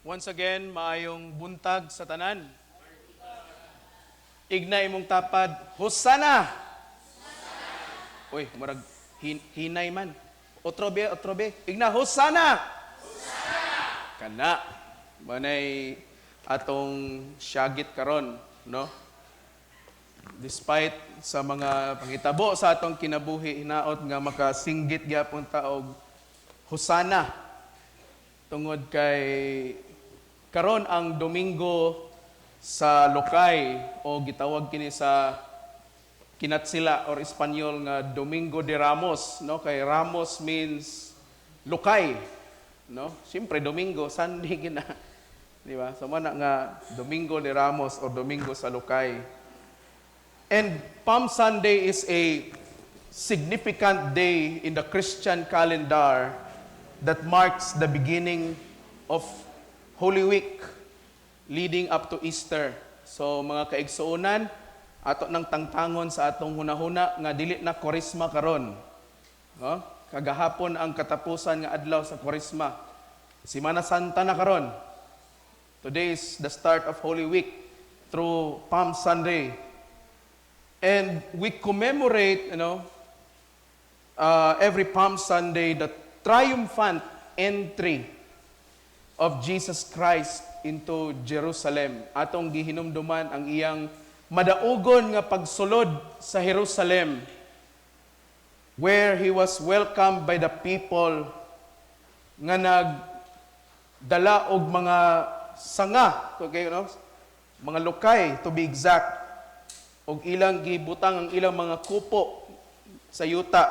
Once again, maayong buntag sa tanan. Ignay mong tapad, Hosanna! Uy, murag hinay man. Otrobe. Igna, Hosanna! Kana. Manay atong syagit karon, no? Despite sa mga pangitabo sa atong kinabuhi, hinaot nga makasinggit gyapon ta og Hosanna. Tungod kay karon ang Domingo sa Lokay o gitawag kini sa kinatsila or Espanyol nga Domingo de Ramos, no? Kay Ramos means Lokay, no? Siyempre Domingo, Sunday gina, di ba? So man nga Domingo de Ramos o Domingo sa Lokay. And Palm Sunday is a significant day in the Christian calendar that marks the beginning of Holy Week leading up to Easter. So mga kaigsuonan, ato nang tangtangon sa atong hunahuna nga dili na Kwaresma karon. No? Kagahapon ang katapusan nga adlaw sa Kwaresma. Semana Santa na karon. Today is the start of Holy Week through Palm Sunday. And we commemorate, every Palm Sunday the triumphant entry of Jesus Christ into Jerusalem. Atong gihinumduman ang iyang madaugon nga pagsulod sa Jerusalem, where he was welcomed by the people nga nagdala og mga sanga, mga lokay to be exact, og ilang gibutang ang ilang mga kupo sa yuta.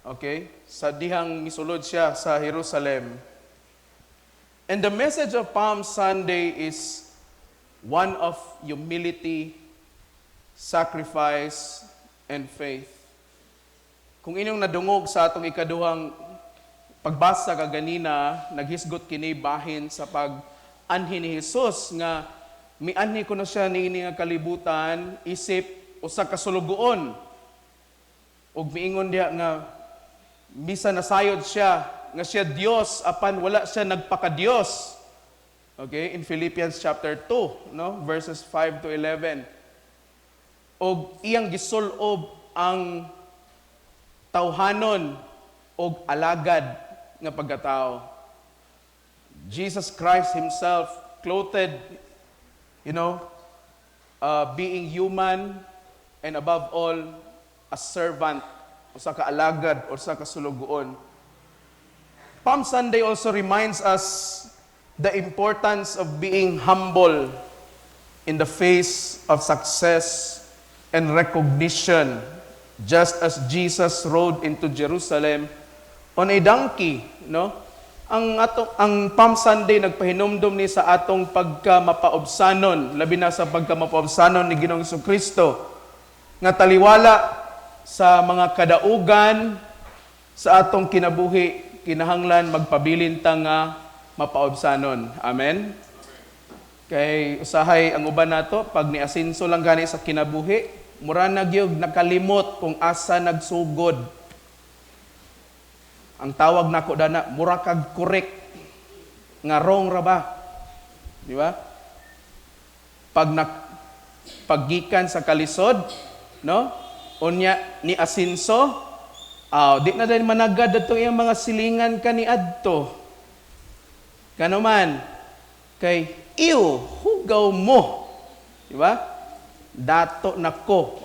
Okay? Sa dihang misulod siya sa Jerusalem. And the message of Palm Sunday is one of humility, sacrifice, and faith. Kung inyong nadungog sa atong ikaduhang pagbasa kaganina, naghisgot kini bahin sa pag-anhi ni Jesus nga mianhi ko na siya niini nga kalibutan, isip usa ka sulugoon. Ug miingon diha nga bisa nasayod siya nga siya Dios apan wala siya nagpaka-Dios. Okay, in Philippians chapter 2, no, verses 5 to 11. Og iyang gisulob ang tawhanon og alagad nga pagkatao. Jesus Christ himself clothed, being human and above all a servant, usa ka alagad o sa kasulugoon. Palm Sunday also reminds us the importance of being humble in the face of success and recognition, just as Jesus rode into Jerusalem on a donkey, no? Ang Palm Sunday nagpahinumdum ni sa atong pagka-mapaobsanon, labi na sa pagka-mapaobsanon ni Ginoong Jesucristo, nga taliwala sa mga kadaugan sa atong kinabuhi, kinahanglan magpabilin ta nga mapaobsanon. Amen? Kay usahay ang uban nato, pag niasinso lang gani sa kinabuhi, mura na gyud nakalimot kung asa nagsugod. Ang tawag nako dana, mura kag correct nga wrong ra ba? Di ba? Paggikan sa kalisod, no? Unya ni asinso, di na din managad ato iyang mga silingan kaniadto. Kano man kay hugaw mo. Di ba? Dato nako.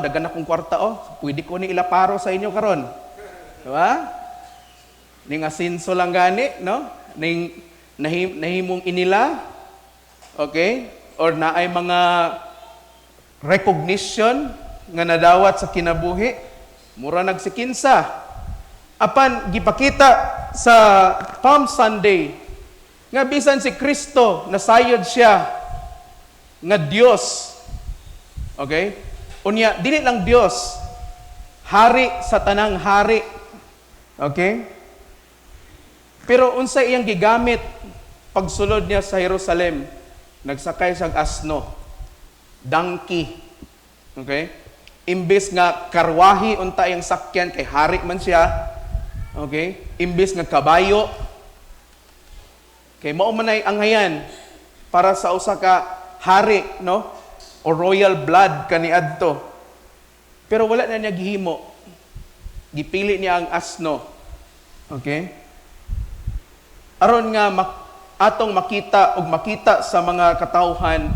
Dagan akong kwarta pwede ko ni ilaparo sa inyo karon. Di ba? Ning asinso lang gani, no? Ning nahimong inila. Okay? Or naay mga recognition nga nadawat sa kinabuhi, mura nagsikinsa. Apan gipakita sa Palm Sunday nga bisan si Kristo nasayod siya nga Dios. Okay? Unya dili lang Dios, hari sa tanang hari. Okay? Pero unsa iyang gigamit pagsulod niya sa Jerusalem? Nagsakay siyang asno, donkey. Okay? Imbes nga karwahi unta iyang sakyan kay hari man siya. Okay? Imbes nga kabayo, Kay mao man ay anghayan para sa usa ka hari, no? O royal blood kaniadto. Pero wala na niya gihimo. Gipili niya ang asno. Okay? Aron nga atong makita ug makita sa mga katawhan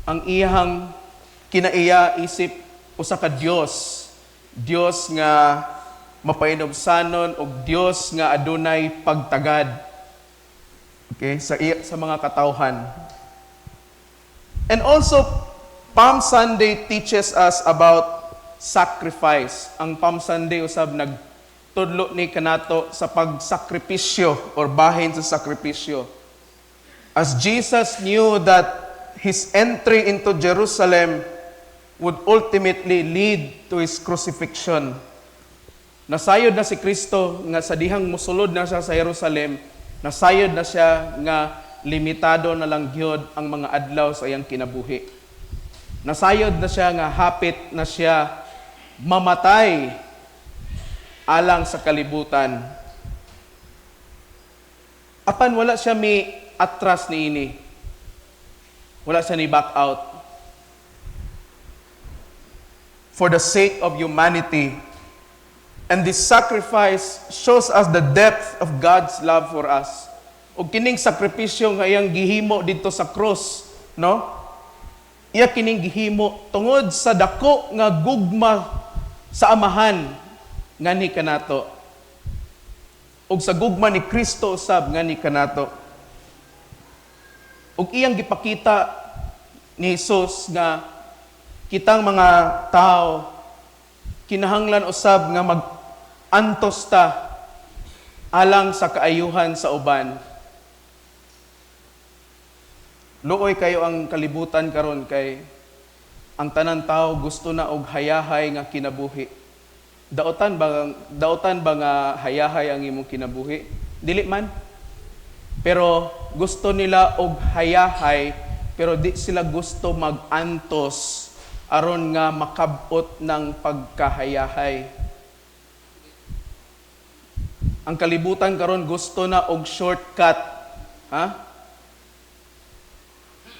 ang iyang kinaiya isip usa ka Dios. Dios nga mapainobsanon ug Dios nga adunay pagtagad. Okay, sa mga katawhan. And also Palm Sunday teaches us about sacrifice. Ang Palm Sunday usab nagtudlo ni kanato sa pagsakripisyo or bahin sa sakripisyo. As Jesus knew that his entry into Jerusalem would ultimately lead to his crucifixion. Nasayod na si Kristo nga sa dihang musulod na siya sa Jerusalem, nasayod na siya nga limitado na lang gyud ang mga adlaw sa iyang kinabuhi. Nasayod na siya nga hapit na siya mamatay alang sa kalibutan. Apan wala siya mi atras niini. Wala siya ni back out. For the sake of humanity. And this sacrifice shows us the depth of God's love for us. O kining sakripisyo nga iyang gihimo dito sa cross, no? Iya kining gihimo tungod sa dako nga gugma sa amahan ngani kanato. Ug sa gugma ni Kristo usab ngani kanato. Ug iyang gipakita ni Jesus nga kitang mga tao kinahanglan usab nga mag-antos ta alang sa kaayuhan sa uban. Luoy kayo ang kalibutan karon kay ang tanan tao gusto na og hayahay nga kinabuhi. Daotan ba nga hayahay ang imong kinabuhi? Dili man. Pero gusto nila og hayahay pero di sila gusto mag-antos aron nga makabot ng pagkahayahay. Ang kalibutan karon gusto na og shortcut. Ha?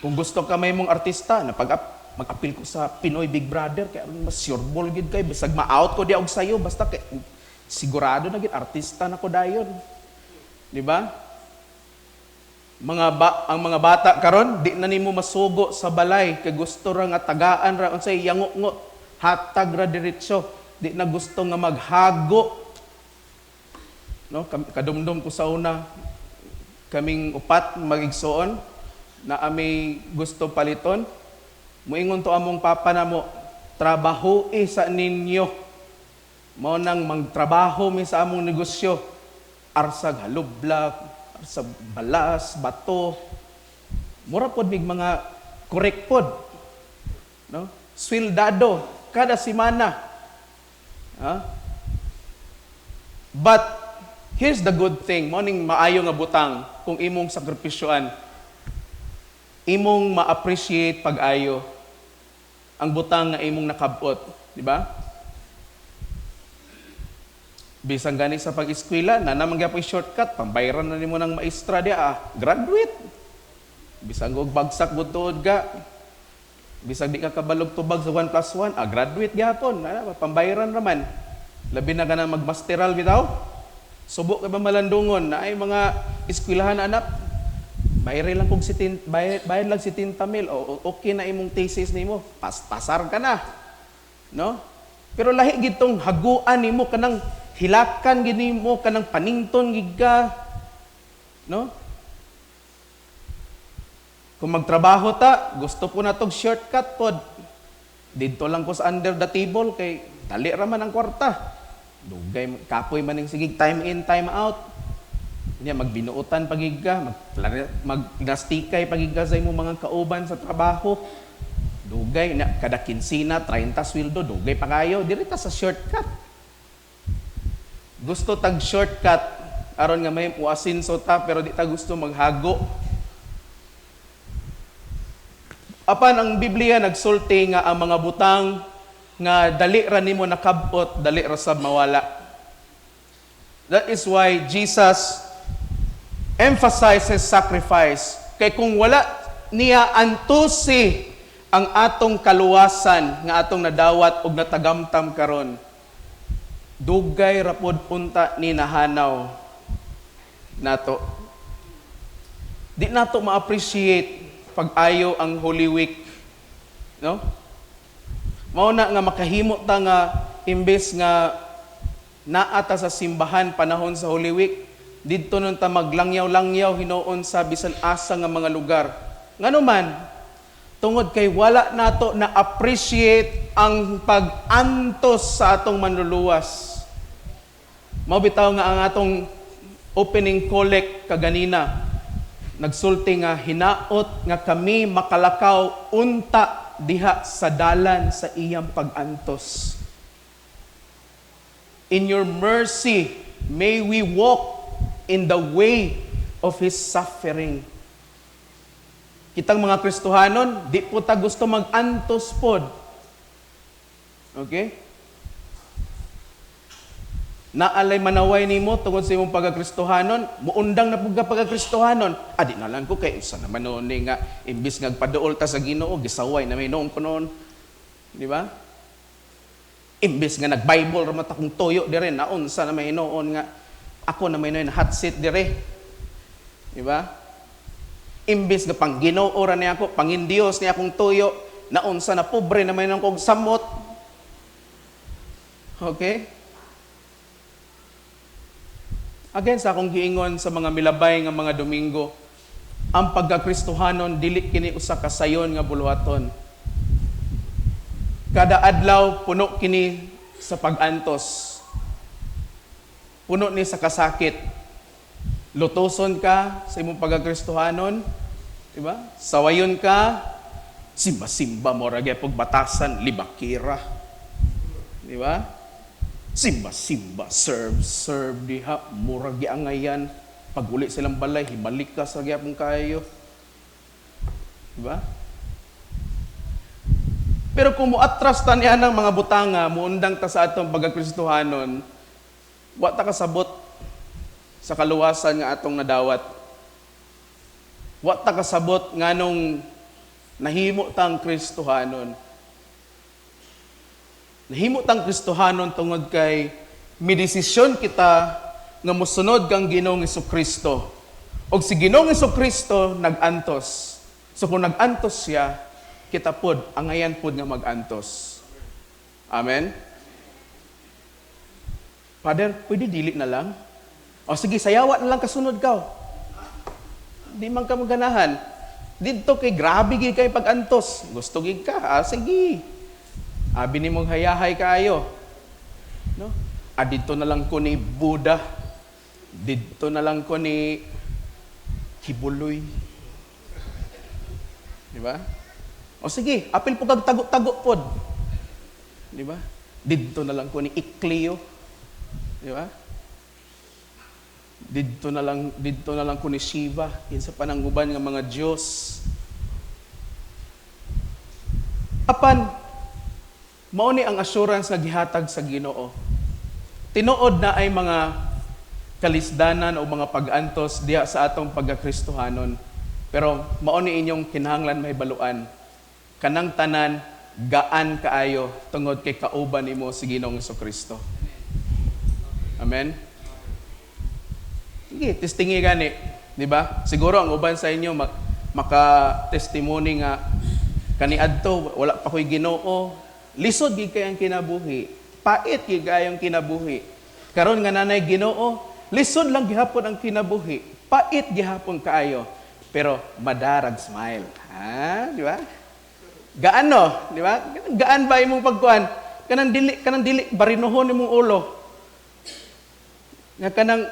Kung gusto ka may mong artista, mag-appeal ko sa Pinoy Big Brother, kaya mas sureball gid kay bisag ma-out ko di og sayo basta kay sigurado na gid artista na ko dayon. Di ba? Ang mga bata karon di na nimo masugo sa balay kay gusto ra nga tagaan ra unsay yango-ngo hatag ra diretso, di na gusto nga maghago. No, kadumdum ko sa una kaming upat magigsuon na ami gusto paliton. Muingon to among papa namo, trabaho sa ninyo. Mao nang magtrabaho mi sa among negosyo. Arsag halublag, arsag balas, bato. Mura pod mig mga correct pod. No? Swildado kada semana. But here's the good thing, mo ning maayo nga butang kung imong sakripisyoan. Imong ma-appreciate pag-ayo ang butang nga imong nakabot, di ba? Bisang gani sa pag-eskwela, na naman gyapon shortcut, pambayaran na nimo ng maestra dia, graduate. Bisang og bagsak butuod ga. Bisang di ka kabalog tubag sa 1+1, graduate gyapon, pambayaran raman. Labi na ka na magmasteral bitaw. Subok ka ba malandungon na ay mga eskwelahan anak. Bayad lang si 10 mil o okay na imong thesis nimo. Pasar ka na. No? Pero lahi gitong haguan nimo kanang hilakan gid nimo kanang panington gid ka. No? Kung magtrabaho ta, gusto po na tong shortcut pod. Dito lang ko sa under the table kay dali ra man ang kwarta. Dugay kapoy man ning sigig time in time out. Niya magbinuotan pagig ka, magplastikay pagig ka sa imong mga kauban sa trabaho. Dugay na kada kinsina 30 sweldo, dugay pa kayo diri ta sa shortcut. Gusto tag shortcut aron nga may uasinso ta pero di ta gusto maghago. Apan ang Biblia nagsulti nga ang mga butang nga dali ra nimo nakabot, dali ra sab mawala. That is why Jesus emphasizes sacrifice. Kay kung wala niya antusi ang atong kaluwasan nga atong nadawat og natagamtam karon, dugay rapod punta ni nahanaw nato. Di nato ma-appreciate pag-ayo ang Holy Week, no? Mao na nga makahimo ta nga imbes nga naata sa simbahan panahon sa Holy Week, didto nun ta maglangyaw-langyaw hinuon sa bisan asa nga mga lugar. Ngano man, tungod kay wala nato na appreciate ang pag-antos sa atong manluluwas. Mao bitaw nga ang atong opening collect kaganina, nagsulti nga hinaot nga kami makalakaw unta diha sa dalan sa iyang pag-antos. In your mercy, may we walk in the way of His suffering. Kitang mga Kristohanon, di po ta gusto mag-antos pod. Okay? Naalay manaway nimo tungod sa imong pagkakristohanon, muundang na pugka pagkakristohanon. Di na lang ko kay usa naman noon nga imbis nga paduol ta sa Ginoo, gisaway na may noon ko noon. Di ba? Imbis nga nag-Bible ra mata kong toyo dire, naunsa na may noon nga ako na may noon hot seat dire. Di ba? Imbis nga pang Ginoo ra niya ako, pangin Dios niya akong toyo, naunsa na pobre na may noon kog samot. Okay? Again, sa akong giingon sa mga milabay nga mga Domingo, ang pagkakristohanon dili kini usa ka sayon nga buluhaton. Kada adlaw puno kini sa pag-antos. Puno ni sa kasakit. Lutoson ka sa imong pagkakristohanon, di ba? Sawayon ka, simba-simba mo ra gyud batasan, libakira. Di ba? Simba-simba, serve diha, murag giangayan. Pag uli silang balay, hibalik ka sa gyapon kayo. Diba? Pero kung muatras ta niya ng mga butanga, muundang ta sa atong pagkakristohanon, wa ta kasabot sa kaluwasan nga atong nadawat. Wa ta kasabot nganong nahimo tang Kristohanon. Nahimo tang Kristohanon tungod kay midesisyon kita nga mosunod kang Ginoong Hesukristo. Og si Ginoong Hesukristo nag-antos. So kung nag-antos siya, kita pod angayan pod nga mag-antos. Amen. Father, pwede dili na lang? O sige, sayawa na lang kasunod ka. Di man ka maganahan. Dito kay grabe gid kay pag-antos. Gusto gid ka. Sige. Abi ni mong hayahay kaayo. No? Dito na lang ko ni Buddha. Dito na lang ko ni Kibuloy. Di ba? O sige, apil po kag tago-tago pod. Di ba? Dito na lang ko ni Ikleo. Di ba? Dito na lang ko ni Shiva, kinsa pananguban nga mga Diyos. Apan mao ni ang assurance nga gihatag sa Ginoo. Tinuod na ay mga kalisdanan o mga pag-antos diha sa atong pagkakristohanon. Pero mao ni inyong kinahanglan mahibaluan. Kanang tanan gaan kaayo tungod kay kauban nimo si Ginoong Hesukristo. Amen. Sige, testingi gani, di ba? Siguro ang uban sa inyo maka-testimony nga kaniadto wala pa koy Ginoo. Lisod gid kay ang kinabuhi. Pait gid kay ang kinabuhi. Karon nga nanay Ginoo, lisod lang gihapon ang kinabuhi. Pait gihapon kaayo. Pero madarag smile. Ha, di ba? Gaan no, di ba? Gaan ba imong pagkuan? Kanang dili barinuhon imong ulo. Nga kanang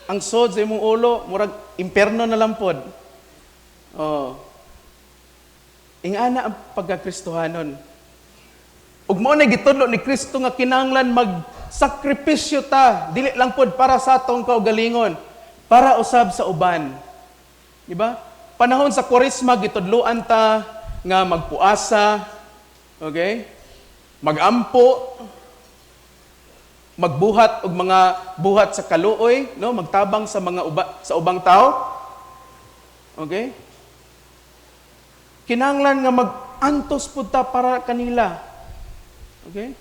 ang sod sa imong ulo murag imperno na lang pod. Oh. Ingana ang pagkakristohanon. Ug mao na gitudlo ni Kristo nga kinahanglan magsakripisyo ta, dili lang pod para sa atong kaugalingon, para usab sa uban. Di ba? Panahon sa Kwaresma gitudloan ta nga magpuasa, okay? Magampo. magbuhat og mga buhat sa kaluoy, no, magtabang sa mga sa ubang tao. Okay? Kinahanglan nga mag-antos pud ta para kanila. Okay?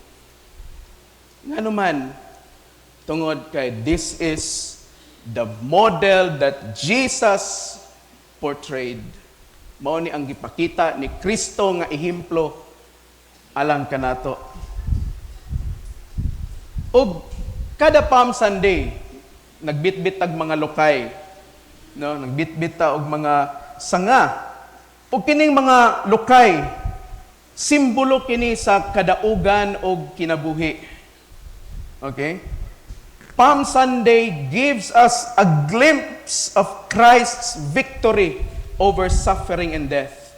Ngano man, tungod kay this is the model that Jesus portrayed. Mao ni ang gipakita ni Kristo nga ehemplo alang kanato. Og kada Palm Sunday, nagbitbit tag mga lokay, no, nagbitbit ta og mga sanga. Og kining mga lokay, simbolo kini sa kadaugan og kinabuhi. Okay? Palm Sunday gives us a glimpse of Christ's victory over suffering and death.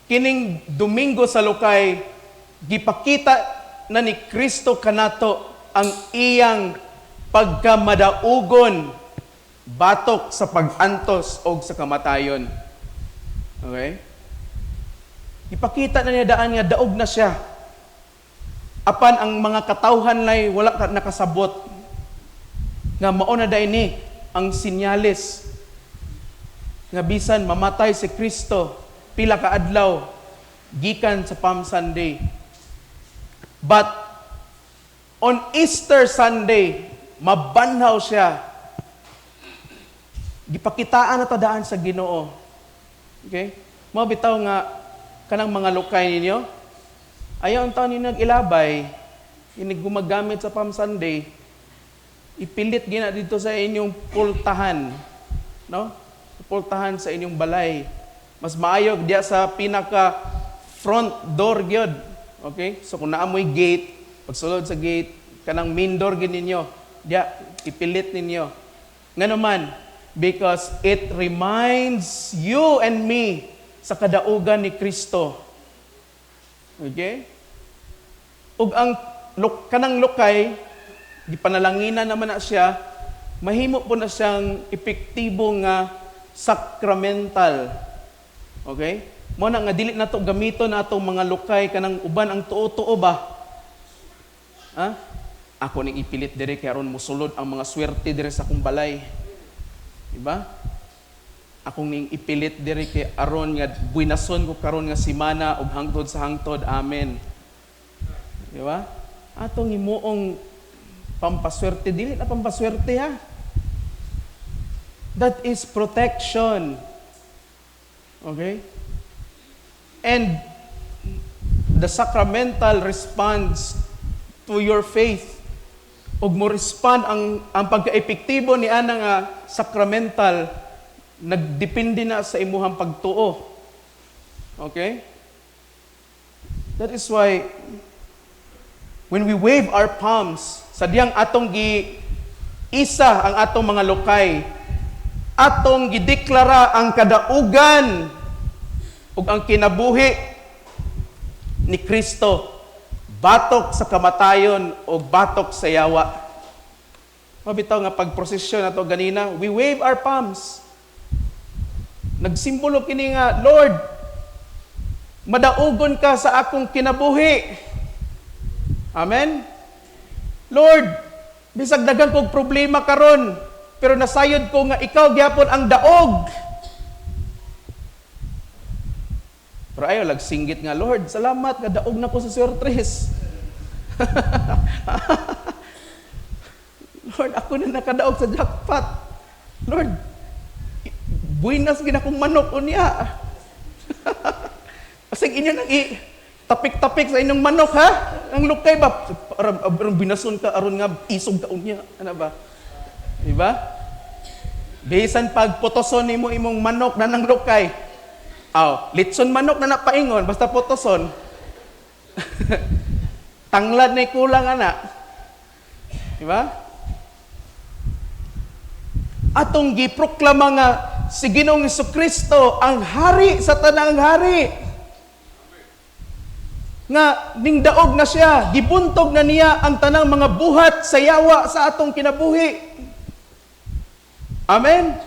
Kining Domingo sa lokay, gipakita na ni Kristo kanato ang iyang pagkamadaugon batok sa pag-antos o sa kamatayon. Okay? Ipakita na niya daan nga daog na siya. Apan ang mga katawhan lay wala ka nakasabot. Nga mao na day ni ang sinyalis nga bisan mamatay si Kristo pila ka adlaw gikan sa Palm Sunday. But on Easter Sunday, mabanhaw siya. Gipakitaan na tadaan sa Ginoo. Okay? Mao bitaw nga kanang mga lokay ninyo, ayaw ang taon ninyo nag-ilabay, inig gumagamit sa Palm Sunday, ipilit gina dito sa inyong pultahan, no? Pultahan sa inyong balay. Mas maayog diya sa pinaka front door gyud. Okay? So kung naamoy gate, pagsulod sa gate, kanang main door gid ninyo, diya ipilit ninyo. Ngano man, because it reminds you and me sa kadaugan ni Kristo. Okay? Ug ang kanang lokay, gipanalanginan naman na siya, mahimo po na siyang epektibo nga sacramental. Okay? Mo na nga dili nato gamiton atong mga lokay kanang uban ang tuo-tuo ba? Ha? Ako ning ipilit diri kay aron mosulod ang mga swerte diri sa akong balay. Diba? Akong ning ipilit diri kay aron nga buinason ko karon nga semana ug hangtod sa hangtod. Amen. Diba? Atong himuong pampaswerte dili na pampaswerte ha. That is protection. Okay? And the sacramental responds to your faith. Ug mo respond ang pagka-epektibo ni ana nga sacramental nagdepende na sa imuhang pagtuo. Okay? That is why when we wave our palms, sadyang atong isa ang atong mga lokay, atong gideklara ang kadaugan ug ang kinabuhi ni Kristo batok sa kamatayon o batok sa yawa. Mabitaw nga pagprosesyon nato ganina, we wave our palms. Nagsimbolo kini nga, Lord, madaugon ka sa akong kinabuhi. Amen? Lord, bisag daghan kog problema karon, pero nasayod ko nga ikaw gyapon ang daog. Pero ayaw, lagsinggit nga, Lord, salamat, gadaog na ko sa surtres. Lord, ako na nakadaog sa jackpot. Lord, buinas gina kong manok unya. Asig inyo nang tapik-tapik sa inyong manok, ha? Ang lukay ba? Aron binason ka, aron nga isog ka unya. Ano ba? Diba? Bisan pag potoson nimo imong manok na nang lukay, litson manok na napaingon, basta potoson. Tanglad na kulang, anak. Diba? Atong giproklama nga si Ginoong Jesucristo ang hari sa tanang hari. Nga ning daog na siya, gibuntog na niya ang tanang mga buhat sa yawa sa atong kinabuhi. Amen.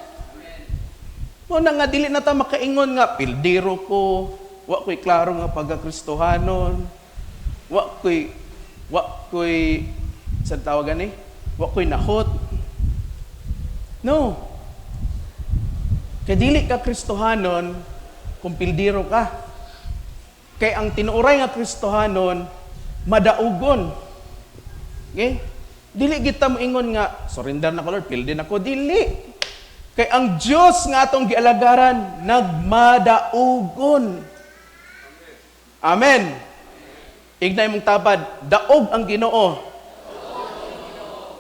Muna nga, dili na ta makaingon nga, pildero ko, wa ko'y klaro nga pagka-Kristohanon, wa ko'y Sa tawagan ni, wa ko'y nahot. No. Kaya dili ka Kristohanon kung pildiro ka. Kaya ang tinuoray nga Kristohanon, madaugon. Okay? Dili kita moingon nga, surrender na ko Lord, pildi na ko. Dili. Kaya ang Diyos nga atong gialagaran, nagmadaugon. Amen. Ignay mong tabad, daog ang Ginoo.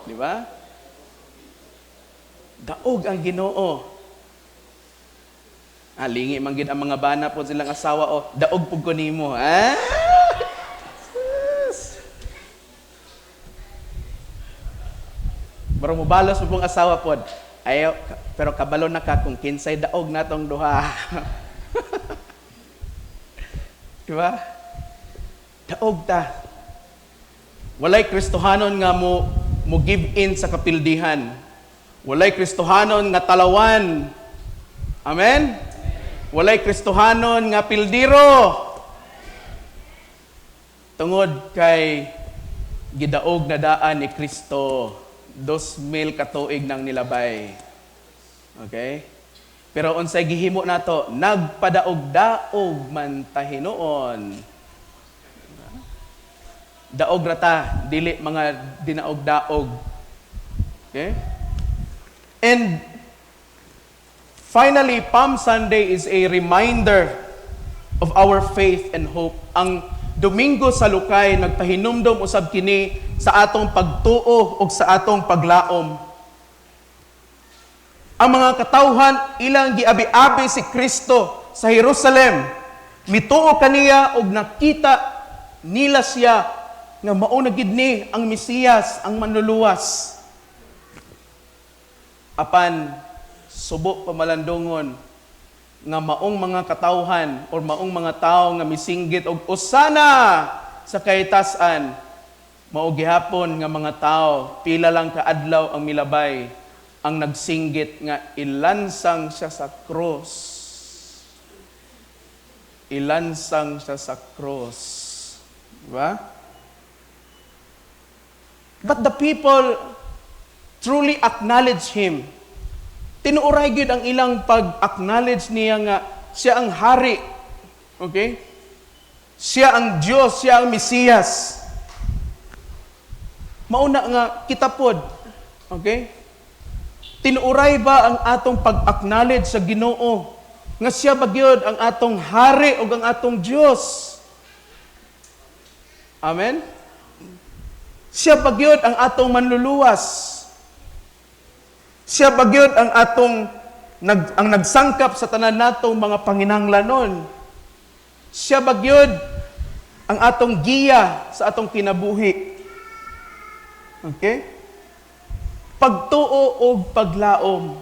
Di ba? Daog ang Ginoo. Lingi man gid ang mga bana po silang asawa o daog pug ko nimo. Baro mo balos mo pong asawa pod. Ayo, pero kabalo na ka kung kinsay daog natong duha. Di ba? Daog ta. Walay Kristohanon nga mo give in sa kapildihan. Walay Kristohanon nga talawan. Amen? Walay Kristohanon nga pildiro. Tungod kay gidaog na daan ni Kristo, 2,000 katuig nang nilabay. Okay? Pero unsay gihimo nato, nagpadaog-daog man ta hinuon. Daog ra ta, dili mga dinaog-daog. Okay? And finally, Palm Sunday is a reminder of our faith and hope. Ang Domingo sa Lukay, nagpahinumdom usab kini sa atong pagtuo o sa atong paglaom. Ang mga katawhan, ilang giabi-abi si Kristo sa Jerusalem. Mituo kaniya og nakita nila siya nga mao na gid ni ang Mesiyas, ang manluluwas. Apan subo pamalandungon nga maong mga katawhan o maong mga tao nga misinggit og usana sa kahitasan, mao gihapon nga mga tao pila lang ka adlaw ang milabay ang nagsinggit nga ilansang siya sa krus. Ilansang siya sa krus. Diba? But the people truly acknowledge Him. Tinuoray gyud ang ilang pag-acknowledge niya nga siya ang hari. Okay? Siya ang Diyos, siya ang Mesiyas. Mauna nga kita pod. Okay? Tinuoray ba ang atong pag-acknowledge sa Ginoo nga siya ba gyud ang atong hari o ang atong Diyos? Amen? Siya ba gyud ang atong manluluwas? Siya bagyod ang atong ang nagsangkap sa tanan natong mga panginahanglanon. Siya bagyod ang atong giya sa atong kinabuhi. Okay? Pagtuo o paglaom.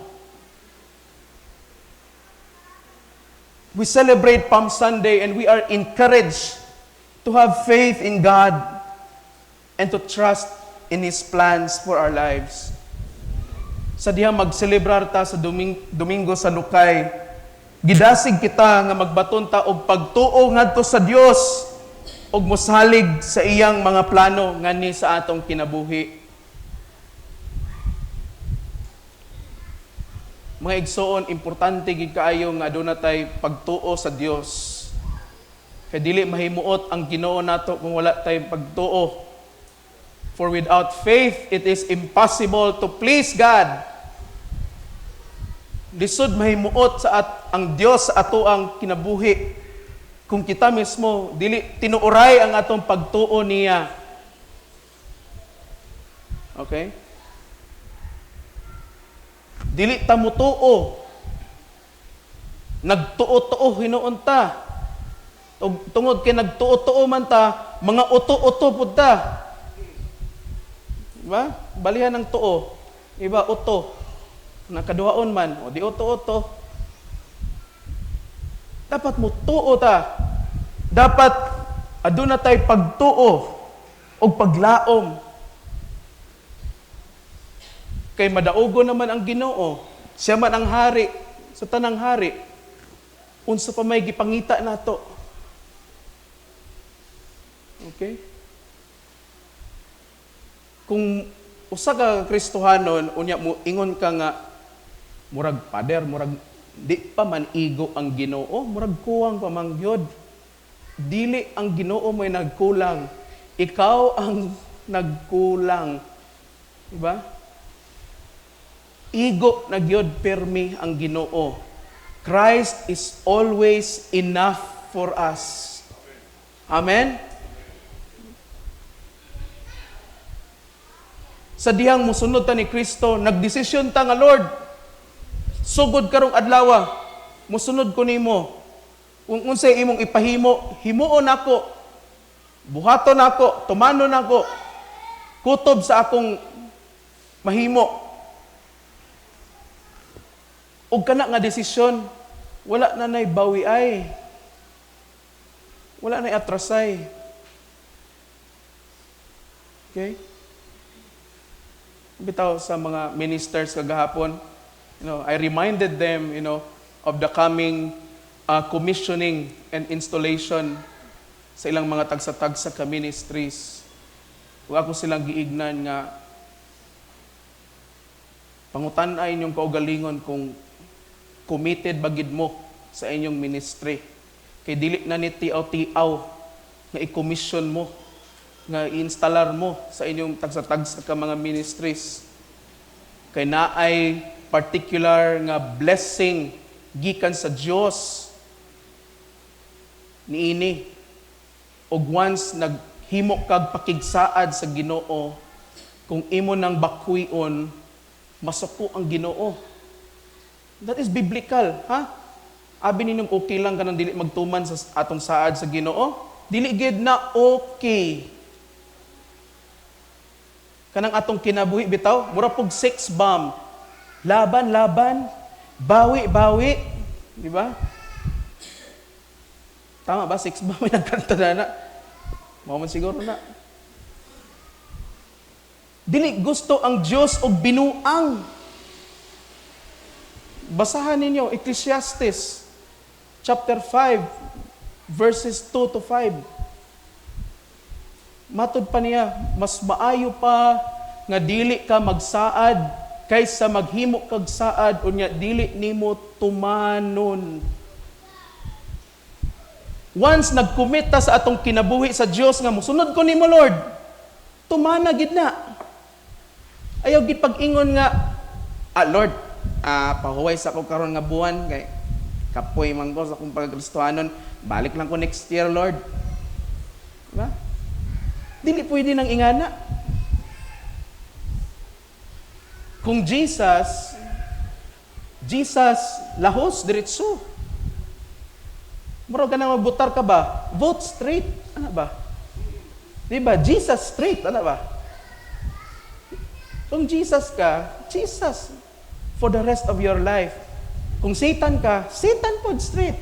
We celebrate Palm Sunday and we are encouraged to have faith in God and to trust in His plans for our lives. Sa diha magselebrar ta sa Domingo sa Lukay, gidasig kita nga magbaton ta og pagtuo ngadto sa Dios og mosalig sa iyang mga plano ngani sa atong kinabuhi. Mga igsoon, importante gid kaayo nga aduna tay pagtuo sa Dios. Kay dili mahimuot ang Ginoo nato kung wala tay pagtuo. For without faith, it is impossible to please God. Lisod mahimuot sa ang Dios sa ato ang kinabuhi. Kung kita mismo, dili tinuoray ang atong pagtuo niya. Okay? Dili ta mutuo. Nagtuo-tuo hinuon ta. Tungod kay nagtuo-tuo man ta, mga uto-uto pud ta. Diba? Balihan ng tuo. Iba, uto. Nakaduhaon man. O di uto-uto. Dapat mo tuo ta. Dapat aduna tay pagtuo o paglaom. Kay madaugo naman ang Ginoo. Siya man ang hari. Sa tanang hari. Unsa pa may gipangita nato. Okay? Kung usa ka Kristohanon, unya mo ingon ka nga murag pader, murag di pa man igo ang Ginoo, murag kuwang pa man gyud. Dili ang Ginoo mo'y nagkulang. Ikaw ang nagkulang. Diba? Igo na gyud permi ang Ginoo. Christ is always enough for us. Amen? Sa dihang musunod ta ni Kristo, nagdesisyon ta nga, Lord, sugod karong adlaw, musunod ko nimo. Kung unsay imong ipahimo, himuon ako. Buhaton ako, tumanon ako. Kutob sa akong mahimo. Ug kana nga desisyon, wala na nay bawi ay. Wala nay atrasay. Okay? Bitaw sa mga ministers kagahapon, I reminded them, of the coming commissioning and installation sa ilang mga tagsa-tagsa ka ministries. Kung ako silang giignan nga, pangutan-ay inyong kaugalingon kung committed bagid mo sa inyong ministry. Kay dili na ni tiaw-tiaw nga i-commission mo, nga i-installar mo sa inyong tagsa-tagsa ka mga ministries. Kay naay particular nga blessing gikan sa Dios niini. Og once naghimo kag pakigsaad sa Ginoo, kung imo nang bakwion, masuko ang Ginoo. That is biblical, ha? Abi ninyong okay lang kanang dili magtuman sa atong saad sa Ginoo? Dili gid na okay. Kanang atong kinabuhi bitaw, mura pog sex bomb. Laban, bawi, di ba? Tama ba? Sex bomb ay nagkanta na. Maman siguro na. Dili gusto ang Diyos og binuang. Basahan ninyo, Ecclesiastes chapter 5, verses 2 to 5. Matod pa niya, mas maayo pa nga dili ka magsaad kaysa maghimo kag saad unya dili nimo tumanon. Once nagcommit ta sa atong kinabuhi sa Dios nga mosunod ko nimo Lord, tumana gid na. Ayaw gid pag-ingon nga, Lord, pahuway sa ko karon nga buwan kay kapoy man ko sa akong pagkristohanon, balik lang ko next year Lord. Diba? Dili pwede nang ingana. Kung Jesus lahos diretso. Muro ka na mabutar ka ba? Vote straight. Ano ba? Diba? Jesus straight. Ano ba? Kung Jesus ka, Jesus for the rest of your life. Kung Satan ka, Satan po straight.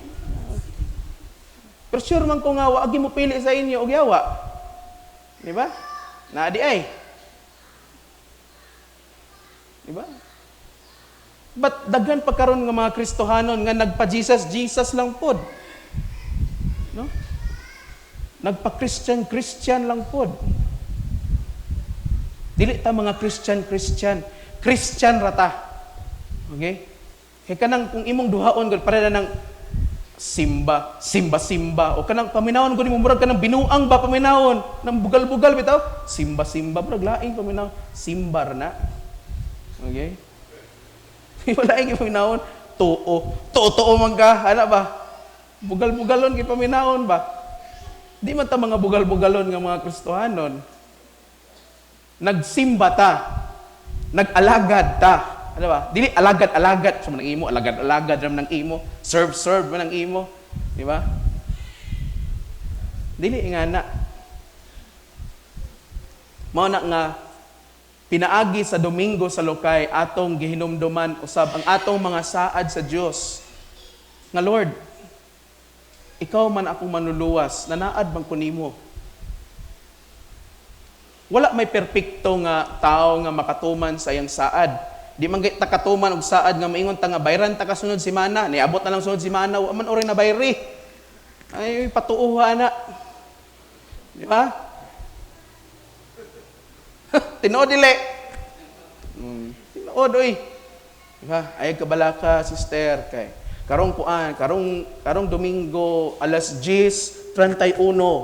Pero sure man ko nga, wagi mo pili sa inyo og yawa. Diba? Naadi ay. Diba? But daghan pa karon nga mga Kristohanon nga nagpa-Jesus lang pod. No? Nagpa-Christian lang pod. Dili ta mga Christian rata. Okay? Kaya kanang kung imong duhaon gud para na ng simba o kanang paminawon gud mo murag kanang binuang ba paminawon nang bugal-bugal bitaw simba murag laing paminawon simbar na. Okay? Wala yung paminawon tuo man ka ana ba bugal-bugalon kay paminawon ba di man ta mga bugal-bugalon nga mga Kristohanon. Nagsimba ta, nag-alagad ta. Ano ba? Dili alagad-alagad sa manang imo, alagad-alagad ram nang imo, serve man ang imo, di ba? Dili ingana. Mao na nga pinaagi sa Domingo sa Lokay atong gihinumduman usab ang atong mga saad sa Dios. Nga Lord, ikaw man akong manluluwas, nanaad man ko nimo. Wala may perpekto nga tao nga makatuman sa iyang saad. Di man gayt takatuman og saad nga maingon ta nga bayran ta kasunod semana, niabot na lang sunod semana, wa man oray na bayri. Ay patuuha na. Di ba? Tinuod dili. Tinuod oy. Diba? Ay kabalaka sister kay karong Domingo alas 10:31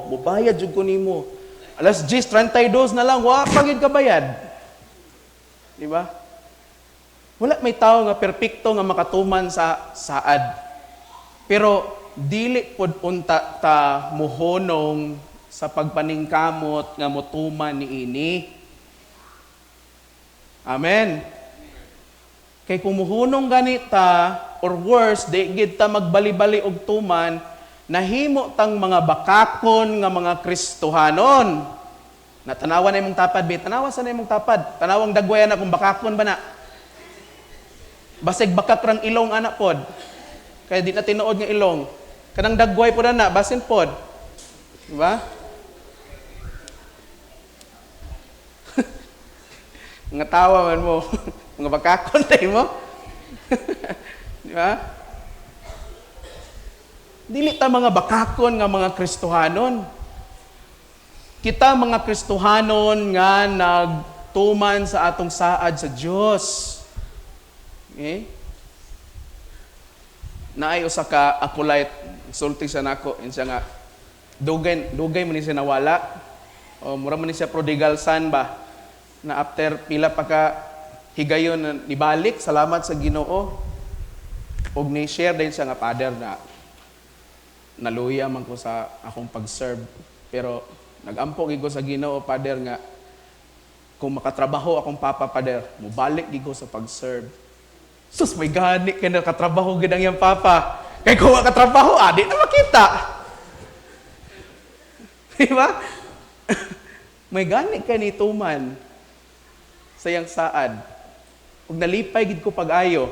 mubayad jud ko nimo. Alas 10:32 na lang wa pa gyud kabayad. Di ba? Wala may tao nga perpekto nga makatuman sa saad. Pero dili pod unta ta muhonong sa pagpaningkamot nga motuman niini. Amen. Kay kung muhunong ganita or worse, di gid ta magbali-bali og tuman, nahimo tang mga bakakon nga mga Kristohanon. Natanawa na imong tapad, be. Tanawa sa na imong tapad. Tanawang dagwayan na kung bakakon ba na. Basig bakak rang ilong anak pod. Kaya di na tinuod nga ilong. Kanang dagway po na, basin pod. Diba? Nga tawa man mo. Mga bakakon tayo mo. Diba? Dili ta mga bakakon nga mga Kristohanon. Kita mga Kristohanon nga nagtuman sa atong saad sa Dios. Okay? Naay usa ka acolyte, sulti siya nako, insya nga dugay man ni siya nawala. O mura man ni siya prodigal son ba? Na after pila pa ka higayon nibalik, salamat sa Ginoo. Og ni-share din siya nga father na naluya man ko sa akong pag-serve. Pero nagampo gid ko sa Ginoo, father, nga kung makatrabaho akong papa, father, mubalik gid ko sa pag-serve. Sus, may gani kay nakatrabaho gid ang iyang papa. Kay kung makatrabaho, di na makita. Di ba? May gani kay ni tuman sa iyang saad. Ug nalipay gid ko pag-ayo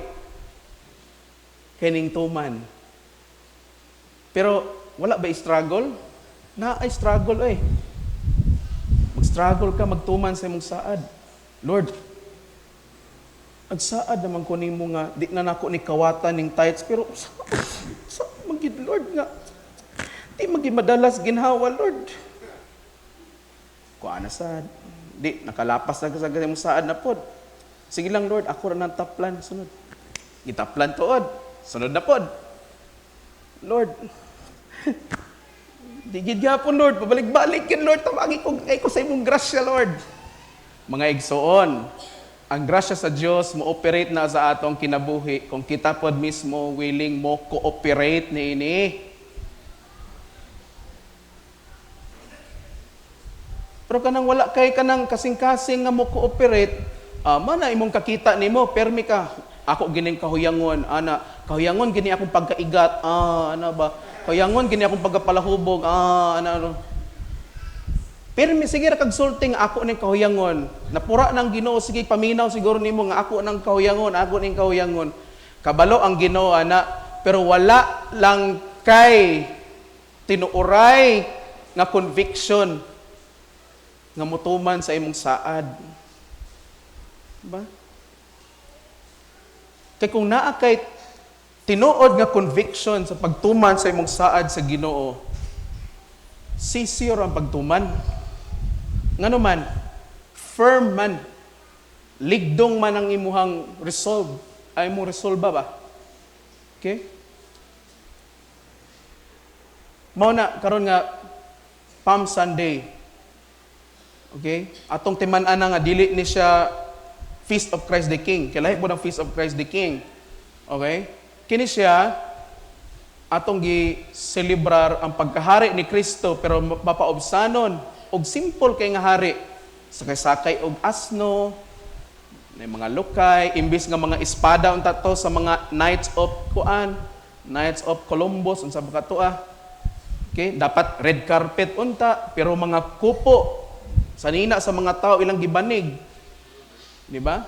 kining tuman. Pero wala ba struggle? Ay struggle eh. Mag-struggle ka magtuman sa imong saad. Lord, agsaad naman ko nimo nga di na nako ni kawatan ning tithes, pero sa magid Lord nga di magid madalas ginhawa, Lord. Kuana sad. Di nakalapas na sa imong saad na pod. Sige lang Lord, ako ra nang taplan sunod. Gitaplan tuod. Sunod na pod. Lord, di gid gyapon Lord, pabalik-balik kin Lord, tawagi ko ay ko sa imong grasya Lord. Mga igsoon, ang grasya sa Dios mo operate na sa atong kinabuhi kung kita pod mismo willing mo cooperate niini. Pero kanang wala kay kanang kasing-kasing nga mo cooperate, mana imong kakita nimo, permi ka. Ako gining kahuyangon, ana, kahuyangon gini akong pagkaigat, ana ba? Kahuyangon gini akong pagkapalahubog, ano. Pero sige ra kag sulting ako ning kahuyangon. Napura nang Ginoo, sige paminaw siguro nimo nga ako nang kahuyangon, ako ning kahuyangon. Kabalo ang Ginoo ana, pero wala lang kay tinuoray nga conviction nga mutuman sa imong saad. Ba? Kay kung naa kay tinuod nga conviction sa pagtuman sa imong saad sa Ginoo, sisir ang pagtuman. Ngano man, firm man, ligdong man ang imuhang resolve. Ay mo resolve ba? Okay? Mao na karon nga Palm Sunday. Okay? Atong timan-ana nga dili ni siya Feast of Christ the King. Kailahi po ng Feast of Christ the King. Okay? Kini siya atong gi-celebrar ang pagkahari ni Kristo, pero mapaobsanon og simple kay nga hari. Sakay-sakay og asno, may mga lukay, imbis nga mga espada unta to sa mga Knights of Columbus, unsa ba kato Okay? Dapat red carpet unta, pero mga kupo, sanina sa mga tao ilang gibanig. Di ba?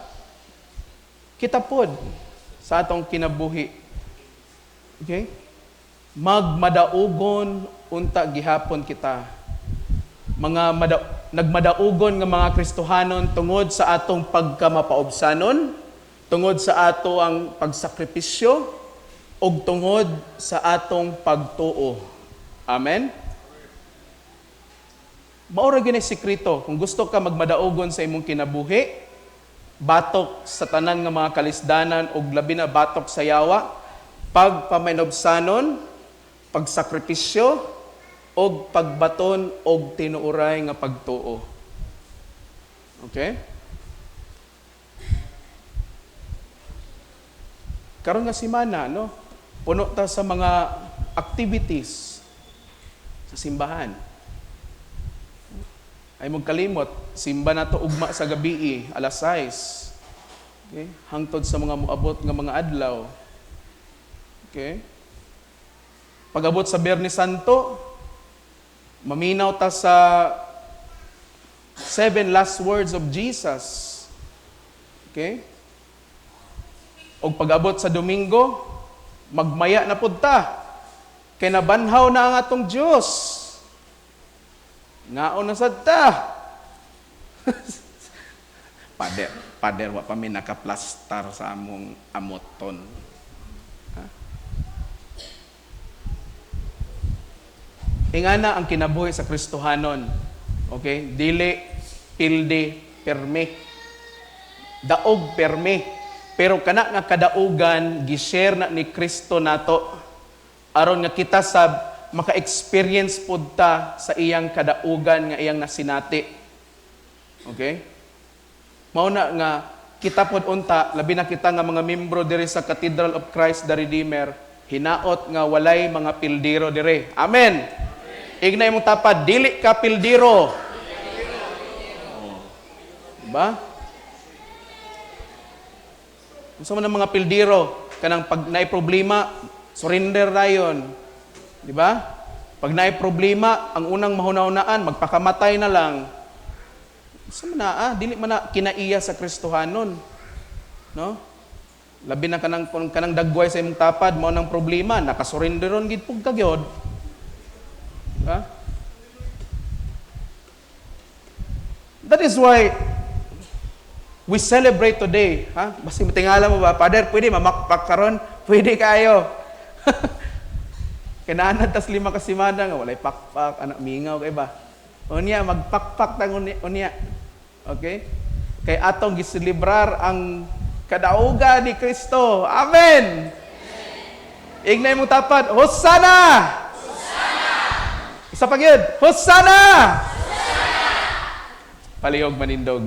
Kita pod sa atong kinabuhi. Okay? Magmadaugon unta gihapon kita. Nagmadaugon nga mga Kristohanon tungod sa atong pagkamapaobsanon, tungod sa ato ang pagsakripisyo, ug tungod sa atong pagtuo. Amen? Maura gyud ay sikreto. Kung gusto ka magmadaogon sa imong kinabuhi, batok sa tanan nga mga kalisdanan ug labi na batok sa yawa, pagpaminobsanon, pagsakripisyo, og pagbaton og tinuoray nga pagtuo. Okay? Karon nga semana, no? Puno ta sa mga activities sa simbahan. Ay mong kalimot, simba na to ugma sa gabi, alas 6. Okay? Hangtod sa mga muabot nga mga adlaw. Okay? Pag-abot sa Biyernes Santo, maminaw ta sa 7 last words of Jesus. Okay? O pag-abot sa Domingo, magmaya na pud ta. Kay nabanhaw na ang atong Dios. Ngaon na sad ta. Pader wa pa mi nakaplastar sa among amoton. Ha? Ingana ang kinabuhi sa Kristohanon. Okay? Dili, pilde, perme. Daog, perme. Pero kana nga kadaugan, gishare na ni Kristo nato. Aron nga kita sab maka-experience pod ta sa iyang kadaugan nga iyang nasinati. Okay? Mao na nga kita pod unta, labi na kita nga mga membro diri sa Cathedral of Christ the Redeemer, hinaot nga walay mga pildiro diri. Amen. Ignay mong tapad, dili ka pildiro. Diba? Unsa man ang mga pildiro kanang pag naay problema, surrender rayon. Di ba? Pag naay problema, ang unang mahuna-hunaan, magpakamatay na lang. Sa mana, dili man na kinaiya sa Kristohanon. No? Labi na kanang dagway sa imong tapad, mao nang problema, nakasurrenderon gid pug kagyod. Diba? That is why we celebrate today. Ha? Basta tingala mo ba, Father, pwede mamakpak karon? Pwede kayo. Kinaanan tas 5 ka semana nga walay pakpak, anak mingaw kay ba. Unya magpakpak tang unya. Okay? Kay atong giselebrar ang kadaugan ni Kristo. Amen. Ignay mo tapat, Hosanna! Hosanna! Isa pa gyud, Hosanna! Hosanna! Palihog manindog.